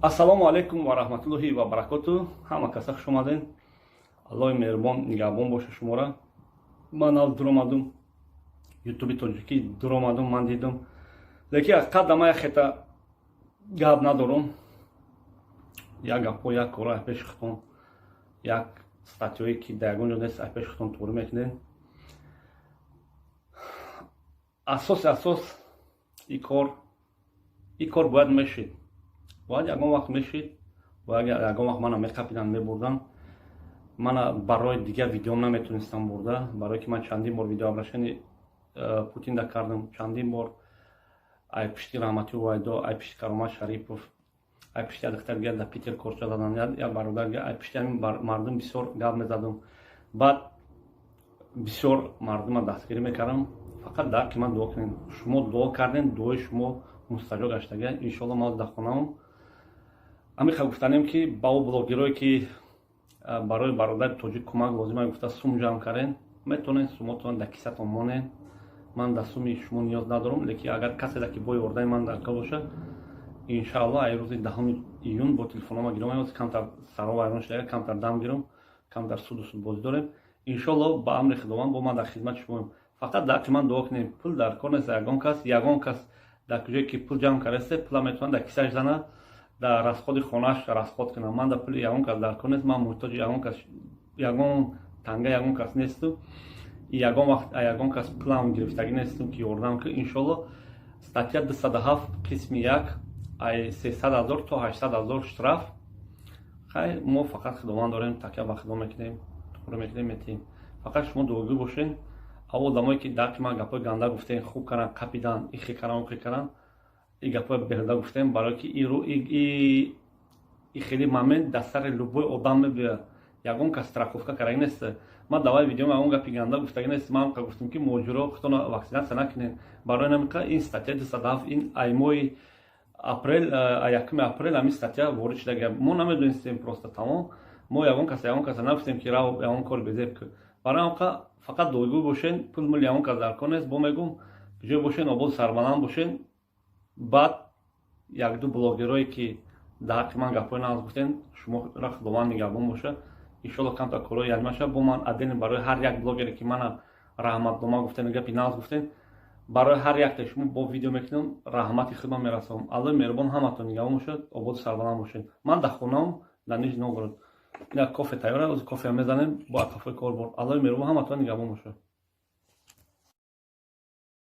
Ассалому алайкум ва раҳматуллоҳи ва баракатуҳ. Ҳама каса хуш омадед. Аллоҳи меҳрубон нигаҳбон боша шуморо. Ман аз дур омадум, ютуби тоҷикӣ дур омадум, ман дидум. Лекин аз қадама як хета гап надорум. Як гапҳо, як кора аз пеши хутон, як статьёе ки дар ягон ҷо нест аз пеши хутон турӣ мекунем. Асос ин кор бояд мешид. Бояд ягон вақт мешид, бояд ягон вақт мана мекапидан, мебурдан. Мана барои дигар видеом наметонистам бурда, барое ки ман чандин бор видеообращени Путинда кардам, чандин бор ай пишти Раҳматӣ Вайдо, ай пишти Каромат Шарипов, ай пишти адиқтар да Питер Корча задан, як бародар ай пишти ҳамин мардум бисёр гап мезадам. Баъд бисёр мардума дастгирӣ мекардам. Фақат дар ки ман дуо кунем, шумо дуо кардем, дуои шумо мустаҷоб гаштага. Иншоалло ман дар хонамам. Амиқа гуфтанем ки ба у блогерое ки барои бародари тоҷик кӯмак лозима гуфта сум ҷамъ кардем, метавонед сумотон дар кисатон монед. Ман дар суми шумо ниёз надорам, лекин агар касе ки бои ордаи ман дар кор боша, иншоалло ай рӯзи 10 июн бо телефонома гиром меёд, камтар саро вайрон шуда, камтар дам гиром, камтар суду судбозӣ дорем. Иншоалло ба амри худованд бо ман дар хизмати шумоем. Фақат дар ки ман дуо кунем, пул дар кор нест. Ягон кас дар куҷое ки пул ҷамъ кардасе, пула метавонад дар кисааш зана, дар расходи хонааш расход кунам. Ман дар пули ягон кас дар кор нест. Ман муҳтоҷи ягон танга ягон кас несту. Ягон вақт ягон кас пулам гирифтагӣ несту ки ёрдам ки иншоалло статья 207 қисми 1 ай 300,000 то 800,000 штраф. Хай мо фақат худованд дорем, такя ба худо мекунем, тухӯра мекунем, метиҳем. Фақат шумо дуогӯ бошед. Одамое ки дар ки ман гапои ганда гуфтем, хуб кардан, капидан, ихи кардан, ухи кардан, ин гапои беҳуда гуфтем, барое ки ин хеле момент дар сари любой одам мебиёяд. Ягон кас страховка кардаги нест. Ман давай видеом ягон гапи ганда гуфтаги нест. Ман гуфтам ки моҷиро худтон ваксинатсия накунед. Барои намика ин статья 207 ин ай моҳи апрел, 1 апрел ҳамин статья ворид шудаги. Мо намедонистем просто тамом. Мо ягон кас нагуфтем ки рав ягон кори безеб кун. Барои намика фақат дуогӯ бошед, пул мул ягон кас дар кор нест. Бо мегум ҷое бошед, обод сарбаланд бошед. Баъд як ду блогерое ки дар ҳаққи ман гапои нағз гуфтен, шуморо худованд нигаҳбон боша. Иншоалло камтар корои ялмаша бо ман адени барои ҳар як блогере ки мана раҳматнома гуфтен, гапи нағз гуфтен, барои ҳар якта шумо бо видео мекунам, раҳмати худам мерасонам. Аллоҳи меҳрубон ҳаматон нигаҳбон бошад, ободу сарбаланд бошед. Ман дар хонаам дар Нижний Новгород. Як кофе тайёр аст, кофеам мезанем бо атрофи кор бор. Аллоҳи меҳрубон ҳаматон нигаҳбон бошад.